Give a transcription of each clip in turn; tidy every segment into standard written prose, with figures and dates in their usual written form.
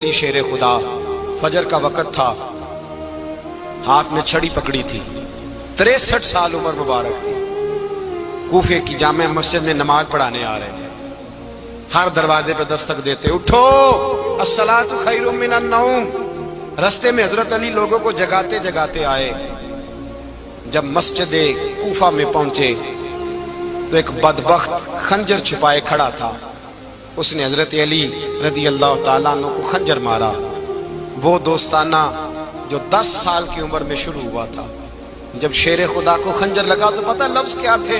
شیر خدا فجر کا وقت تھا، ہاتھ میں چھڑی پکڑی تھی، 63 سال عمر مبارک تھی، کوفے کی جامع مسجد میں نماز پڑھانے آ رہے تھے۔ ہر دروازے پہ دستک دیتے، اٹھو الصلاۃ خیر من النوم۔ رستے میں حضرت علی لوگوں کو جگاتے جگاتے آئے۔ جب مسجد کوفہ میں پہنچے تو ایک بدبخت خنجر چھپائے کھڑا تھا، اس نے حضرت علی رضی اللہ تعالیٰ عنہ کو خنجر مارا۔ وہ دوستانہ جو 10 سال کی عمر میں شروع ہوا تھا، جب شیر خدا کو خنجر لگا تو پتہ لفظ کیا تھے؟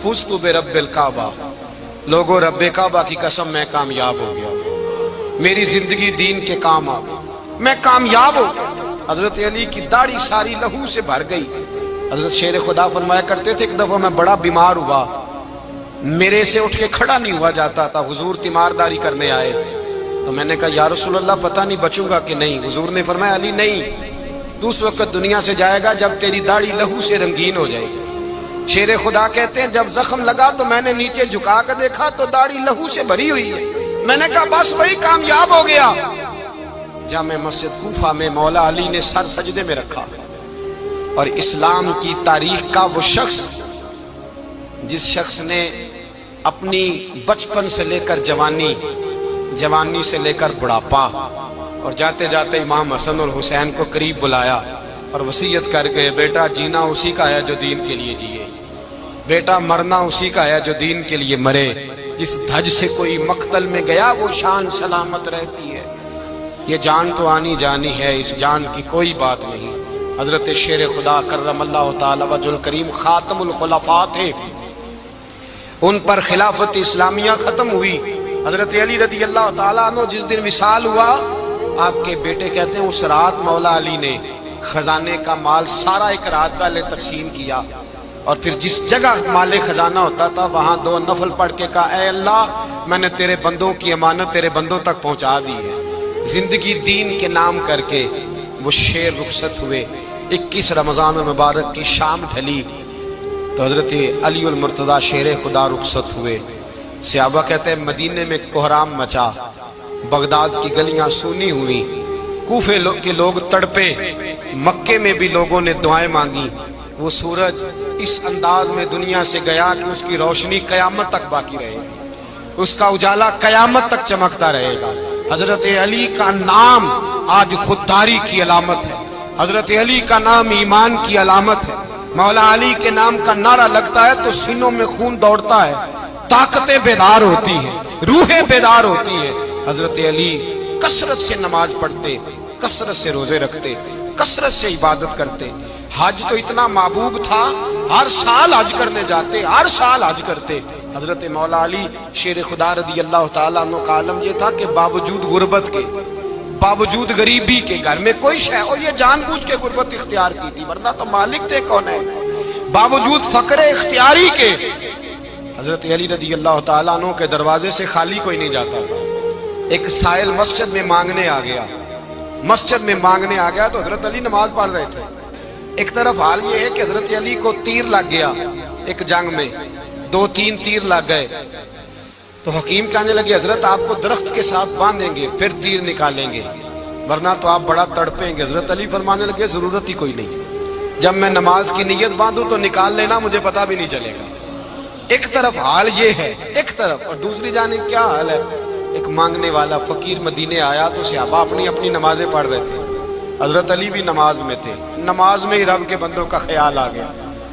فزت برب الکعبہ، لوگوں رب کعبہ کی قسم میں کامیاب ہو گیا، میری زندگی دین کے کام آ گئی، میں کامیاب ہو گیا۔ حضرت علی کی داڑھی ساری لہو سے بھر گئی۔ حضرت شیر خدا فرمایا کرتے تھے، ایک دفعہ میں بڑا بیمار ہوا، میرے سے اٹھ کے کھڑا نہیں ہوا جاتا تھا، حضور تیمارداری کرنے آئے تو میں نے کہا یا رسول اللہ پتہ نہیں بچوں گا کہ نہیں۔ حضور نے فرمایا علی نہیں، تو اس وقت دنیا سے جائے گا جب تیری داڑھی لہو سے رنگین ہو جائے گی۔ شیر خدا کہتے ہیں جب زخم لگا تو میں نے نیچے جھکا کر دیکھا تو داڑھی لہو سے بھری ہوئی ہے، میں نے کہا بس وہی کامیاب ہو گیا۔ جامع مسجد کوفہ میں مولا علی نے سر سجدے میں رکھا، اور اسلام کی تاریخ کا وہ شخص جس شخص نے اپنی بچپن سے لے کر جوانی، جوانی سے لے کر بڑھاپا، اور جاتے جاتے امام حسن اور حسین کو قریب بلایا اور وصیت کر گئے، بیٹا جینا اسی کا ہے جو دین کے لیے جیے، بیٹا مرنا اسی کا ہے جو دین کے لیے مرے، جس دھج سے کوئی مقتل میں گیا وہ شان سلامت رہتی ہے، یہ جان تو آنی جانی ہے، اس جان کی کوئی بات نہیں۔ حضرت شیر خدا کرم اللہ تعالی وجہ الکریم خاتم الخلفاء تھے، ان پر خلافت اسلامیہ ختم ہوئی۔ حضرت علی رضی اللہ تعالیٰ عنہ جس دن وصال ہوا، آپ کے بیٹے کہتے ہیں اس رات مولا علی نے خزانے کا مال سارا ایک رات پہلے تقسیم کیا، اور پھر جس جگہ مال خزانہ ہوتا تھا وہاں 2 نفل پڑھ کے کہا اے اللہ میں نے تیرے بندوں کی امانت تیرے بندوں تک پہنچا دی ہے۔ زندگی دین کے نام کر کے وہ شیر رخصت ہوئے۔ 21 رمضان المبارک کی شام ڈھلی تو حضرت علی المرتضیٰ شیر خدا رخصت ہوئے۔ صحابہ کہتے ہیں مدینے میں کوہرام مچا، بغداد کی گلیاں سونی ہوئی، کوفے کے لوگ تڑپے، مکے میں بھی لوگوں نے دعائیں مانگی۔ وہ سورج اس انداز میں دنیا سے گیا کہ اس کی روشنی قیامت تک باقی رہے گی، اس کا اجالا قیامت تک چمکتا رہے گا۔ حضرت علی کا نام آج خودداری کی علامت ہے، حضرت علی کا نام ایمان کی علامت ہے۔ مولا علی کے نام کا نعرہ لگتا ہے تو سینوں میں خون دوڑتا ہے، طاقتیں بیدار ہوتی ہیں، روحیں بیدار ہوتی ہیں۔ حضرت علی کثرت سے نماز پڑھتے، کثرت سے روزے رکھتے، کثرت سے عبادت کرتے۔ حج تو اتنا محبوب تھا، ہر سال حج کرنے جاتے، ہر سال حج کرتے۔ حضرت مولا علی شیر خدا رضی اللہ تعالیٰ عنہ کا عالم یہ تھا کہ باوجود غربت کے، باوجود غریبی کے، گھر میں کوئی شے، اور یہ جان بوجھ کے غربت اختیار کی تھی ورنہ تو مالک تھے کون ہے، باوجود فقر اختیاری کے حضرت علی رضی اللہ تعالیٰ عنہ کے دروازے سے خالی کوئی نہیں جاتا تھا۔ ایک سائل مسجد میں مانگنے آ گیا، مسجد میں مانگنے آ گیا تو حضرت علی نماز پڑھ رہے تھے۔ ایک طرف حال یہ ہے کہ حضرت علی کو تیر لگ گیا ایک جنگ میں، 2-3 تیر لگ گئے تو حکیم کہنے لگے حضرت آپ کو درخت کے ساتھ باندھیں گے پھر تیر نکالیں گے ورنہ تو آپ بڑا تڑپیں گے۔ حضرت علی فرمانے لگے ضرورت ہی کوئی نہیں، جب میں نماز کی نیت باندھوں تو نکال لینا، مجھے پتہ بھی نہیں چلے گا۔ ایک طرف حال یہ ہے، ایک طرف، اور دوسری جانب کیا حال ہے؟ ایک مانگنے والا فقیر مدینے آیا تو صحابہ اپنی اپنی نمازیں پڑھ رہے تھے، حضرت علی بھی نماز میں تھے، نماز میں ہی رب کے بندوں کا خیال آ گیا۔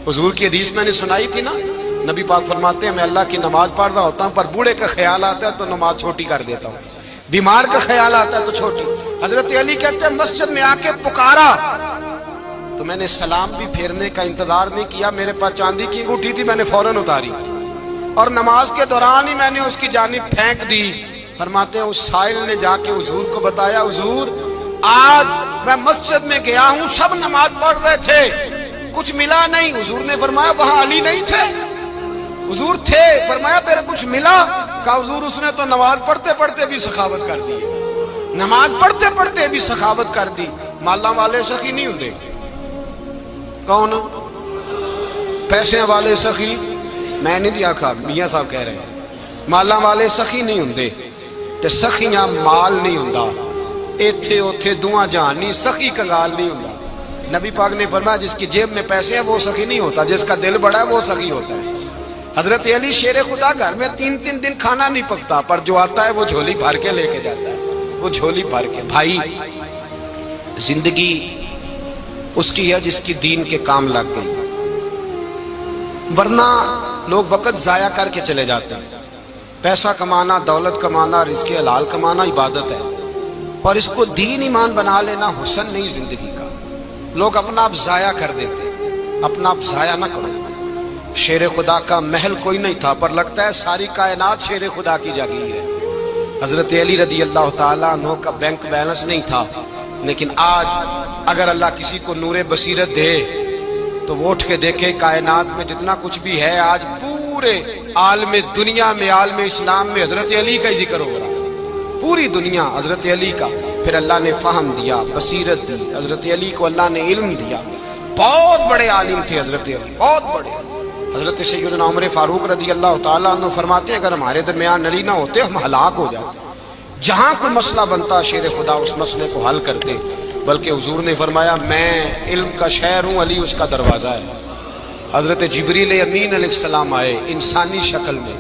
حضور کی حدیث میں نے سنائی تھی نا، نبی پاک فرماتے ہیں میں اللہ کی نماز پڑھ رہا ہوتا ہوں پر بوڑھے کا خیال آتا ہے تو نماز چھوٹی کر دیتا ہوں، بیمار کا خیال آتا ہے تو چھوٹی۔ حضرت علی کہتے ہیں مسجد میں آ کے پکارا تو میں نے سلام بھی پھیرنے کا انتظار نہیں کیا، میرے پاس چاندی کی انگوٹھی تھی، میں نے فوراً اتاری اور نماز کے دوران ہی میں نے اس کی جانب پھینک دی۔ فرماتے ہیں اس سائل نے جا کے حضور کو بتایا، حضور آج میں مسجد میں گیا ہوں، سب نماز پڑھ رہے تھے، کچھ ملا نہیں۔ حضور نے فرمایا وہاں علی نہیں تھے؟ حضور تھے۔ فرمایا پھر کچھ ملا؟ کہا حضور اس نے تو نماز پڑھتے پڑھتے بھی سخاوت کر دی، نماز پڑھتے پڑھتے بھی سخاوت کر دی۔ مالاں والے سخی نہیں ہوندے، کون؟ پیسے والے سخی میں نہیں دیا کھا، میاں صاحب کہہ رہے ہیں مالاں والے سخی نہیں ہوندے، تے سخیاں مال نہیں ہوندا، ایتھے اوتھے دعا جہان نہیں، سخی کنگال نہیں ہوتا۔ نبی پاک نے فرمایا جس کی جیب میں پیسے ہیں وہ سخی نہیں ہوتا، جس کا دل بڑا ہے وہ سخی ہوتا ہے۔ حضرت علی شیر خدا گھر میں 3 دن کھانا نہیں پکتا، پر جو آتا ہے وہ جھولی بھر کے لے کے جاتا ہے، وہ جھولی بھر کے۔ بھائی زندگی اس کی ہے جس کی دین کے کام لگ گئی، ورنہ لوگ وقت ضائع کر کے چلے جاتے ہیں۔ پیسہ کمانا، دولت کمانا، رزق حلال کمانا عبادت ہے، اور اس کو دین ایمان بنا لینا حسن نہیں زندگی کا۔ لوگ اپنا آپ ضائع کر دیتے ہیں، اپنا آپ ضائع نہ کرو۔ شیر خدا کا محل کوئی نہیں تھا، پر لگتا ہے ساری کائنات شیر خدا کی جاگیر ہے۔ حضرت علی رضی اللہ تعالیٰ عنہ کا بینک بیلنس نہیں تھا، لیکن آج اگر اللہ کسی کو نور بصیرت دے تو وہ اٹھ کے دیکھے کائنات میں جتنا کچھ بھی ہے، آج پورے عالم دنیا میں، عالم اسلام میں حضرت علی کا ہی ذکر ہو رہا ہے، پوری دنیا حضرت علی کا۔ پھر اللہ نے فہم دیا، بصیرت دی، حضرت علی کو اللہ نے علم دیا۔ بہت بڑے عالم تھے حضرت علی، بہت بڑے۔ حضرت سیدنا عمر فاروق رضی اللہ تعالیٰ عنہ فرماتے ہیں اگر ہمارے درمیان علی نہ ہوتے ہم ہلاک ہو جاتے، جہاں کوئی مسئلہ بنتا شیر خدا اس مسئلے کو حل کرتے۔ بلکہ حضور نے فرمایا میں علم کا شہر ہوں، علی اس کا دروازہ ہے۔ حضرت جبریل امین علیہ السلام آئے انسانی شکل میں،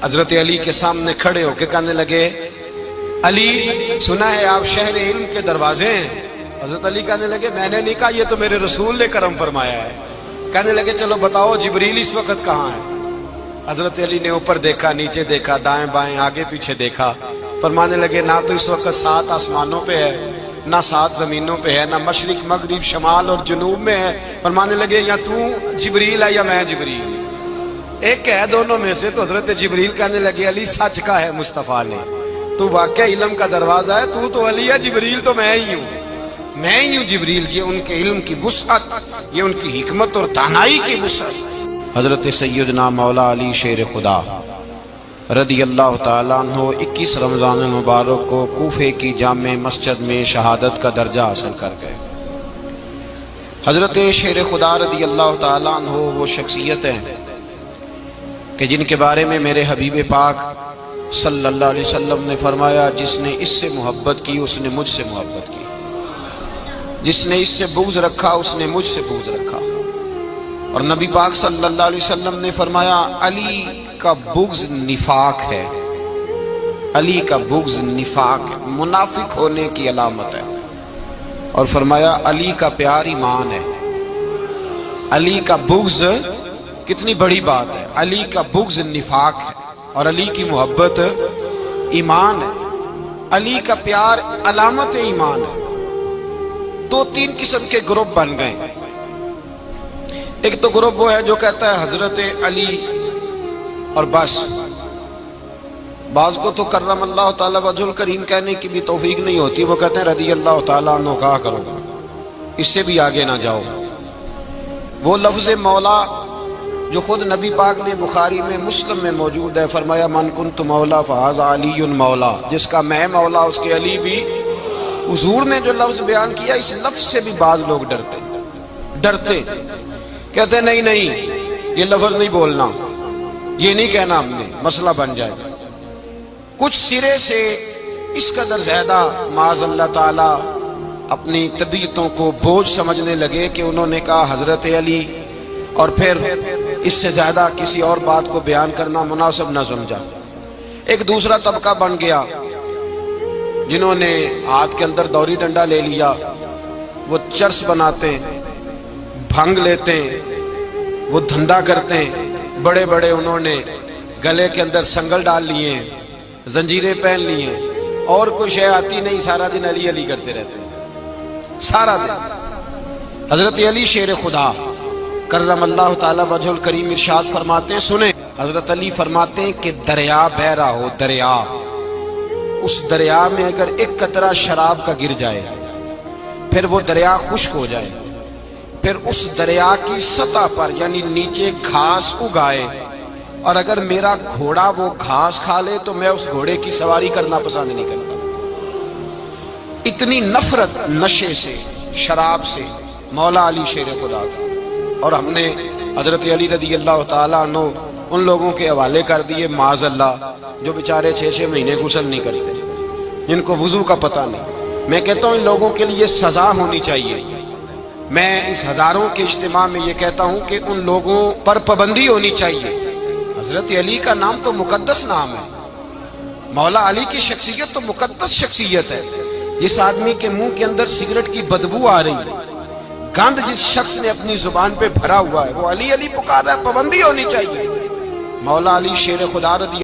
حضرت علی کے سامنے کھڑے ہو کے کہنے لگے علی سنا ہے آپ شہر علم کے دروازے ہیں؟ حضرت علی کہنے لگے میں نے نہیں کہا، یہ تو میرے رسول نے کرم فرمایا ہے۔ کہنے لگے چلو بتاؤ جبریل اس وقت کہاں ہے؟ حضرت علی نے اوپر دیکھا، نیچے دیکھا، دائیں بائیں آگے پیچھے دیکھا، فرمانے لگے نہ تو اس وقت 7 آسمانوں پہ ہے، نہ 7 زمینوں پہ ہے، نہ مشرق مغرب شمال اور جنوب میں ہے۔ فرمانے لگے یا تو جبریل ہے یا میں جبریل، ایک ہے دونوں میں سے۔ تو حضرت جبریل کہنے لگے علی سچ کا ہے مصطفیٰ نے، تو واقعہ علم کا دروازہ ہے، تو علی ہے، جبریل تو میں ہی ہوں، میں ہی ہوں جبریل۔ یہ ان کے علم کی وسعت، یہ ان کی حکمت اور دانائی کی وسعت۔ حضرت سیدنا مولا علی شیر خدا رضی اللہ تعالیٰ عنہ 21 رمضان المبارک کو کوفے کی جامع مسجد میں شہادت کا درجہ حاصل کر گئے۔ حضرت شیر خدا رضی اللہ تعالیٰ عنہ وہ شخصیت ہیں کہ جن کے بارے میں میرے حبیب پاک صلی اللہ علیہ وسلم نے فرمایا جس نے اس سے محبت کی اس نے مجھ سے محبت کی، جس نے اس سے بغض رکھا اس نے مجھ سے بغض رکھا۔ اور نبی پاک صلی اللہ علیہ وسلم نے فرمایا علی کا بغض نفاق ہے، علی کا بغض نفاق ہے، منافق ہونے کی علامت ہے۔ اور فرمایا علی کا پیار ایمان ہے، علی کا بغض کتنی بڑی بات ہے، علی کا بغض نفاق ہے اور علی کی محبت ایمان ہے، علی کا پیار علامت ایمان ہے۔ 2-3 قسم کے گروپ بن گئے۔ ایک تو گروپ وہ ہے جو کہتا ہے حضرت علی اور بس، بعض کو تو کرم اللہ تعالیٰ وجہ الکریم کہنے کی بھی توفیق نہیں ہوتی، وہ کہتے ہیں رضی اللہ تعالیٰ عنہ کہا کرو، اس سے بھی آگے نہ جاؤ۔ وہ لفظ مولا جو خود نبی پاک نے بخاری میں مسلم میں موجود ہے، فرمایا من کنت مولا فہذا علی مولا، جس کا میں مولا اس کے علی بھی۔ حضور نے جو لفظ بیان کیا اس لفظ سے بھی بعض لوگ ڈرتے کہتے نہیں نہیں یہ لفظ نہیں بولنا، یہ نہیں کہنا ہم نے، مسئلہ بن جائے گا۔ کچھ سرے سے اس قدر زیادہ معاذ اللہ تعالی اپنی طبیعتوں کو بوجھ سمجھنے لگے کہ انہوں نے کہا حضرت علی، اور پھر اس سے زیادہ کسی اور بات کو بیان کرنا مناسب نہ سمجھا۔ ایک دوسرا طبقہ بن گیا جنہوں نے ہاتھ کے اندر دوری ڈنڈا لے لیا، وہ چرس بناتے ہیں، بھنگ لیتے ہیں، وہ دھندا کرتے ہیں، بڑے بڑے انہوں نے گلے کے اندر سنگل ڈال لیے ہیں، زنجیریں پہن لی ہیں، اور کوئی شے آتی نہیں، سارا دن علی علی کرتے رہتے ہیں سارا دن۔ حضرت علی شیر خدا کرم اللہ تعالی وجہ الکریم ارشاد فرماتے ہیں، سنیں، حضرت علی فرماتے ہیں کہ دریا بہ رہا ہو، دریا، اس دریا میں اگر ایک قطرہ شراب کا گر جائے پھر وہ دریا خشک ہو جائے، پھر اس دریا کی سطح پر یعنی نیچے گھاس اگائے، اور اگر میرا گھوڑا وہ گھاس کھا لے تو میں اس گھوڑے کی سواری کرنا پسند نہیں کرتا۔ اتنی نفرت نشے سے، شراب سے مولا علی شیر خدا کا۔ اور ہم نے حضرت علی رضی اللہ تعالیٰ عنہ ان لوگوں کے حوالے کر دیے معاذ اللہ جو بیچارے 6 مہینے غسل نہیں کرتے، جن کو وضو کا پتہ نہیں. میں کہتا ہوں ان لوگوں کے لیے سزا ہونی چاہیے. میں اس ہزاروں کے اجتماع میں یہ کہتا ہوں کہ ان لوگوں پر پابندی ہونی چاہیے. حضرت علی کا نام تو مقدس نام ہے. مولا علی کی شخصیت تو مقدس شخصیت ہے. جس آدمی کے منہ کے اندر سگریٹ کی بدبو آ رہی ہے، گند جس شخص نے اپنی زبان پہ بھرا ہوا ہے، وہ علی علی پکار رہا ہے. پابندی ہونی چاہیے. مولا علی شیر خدا رضی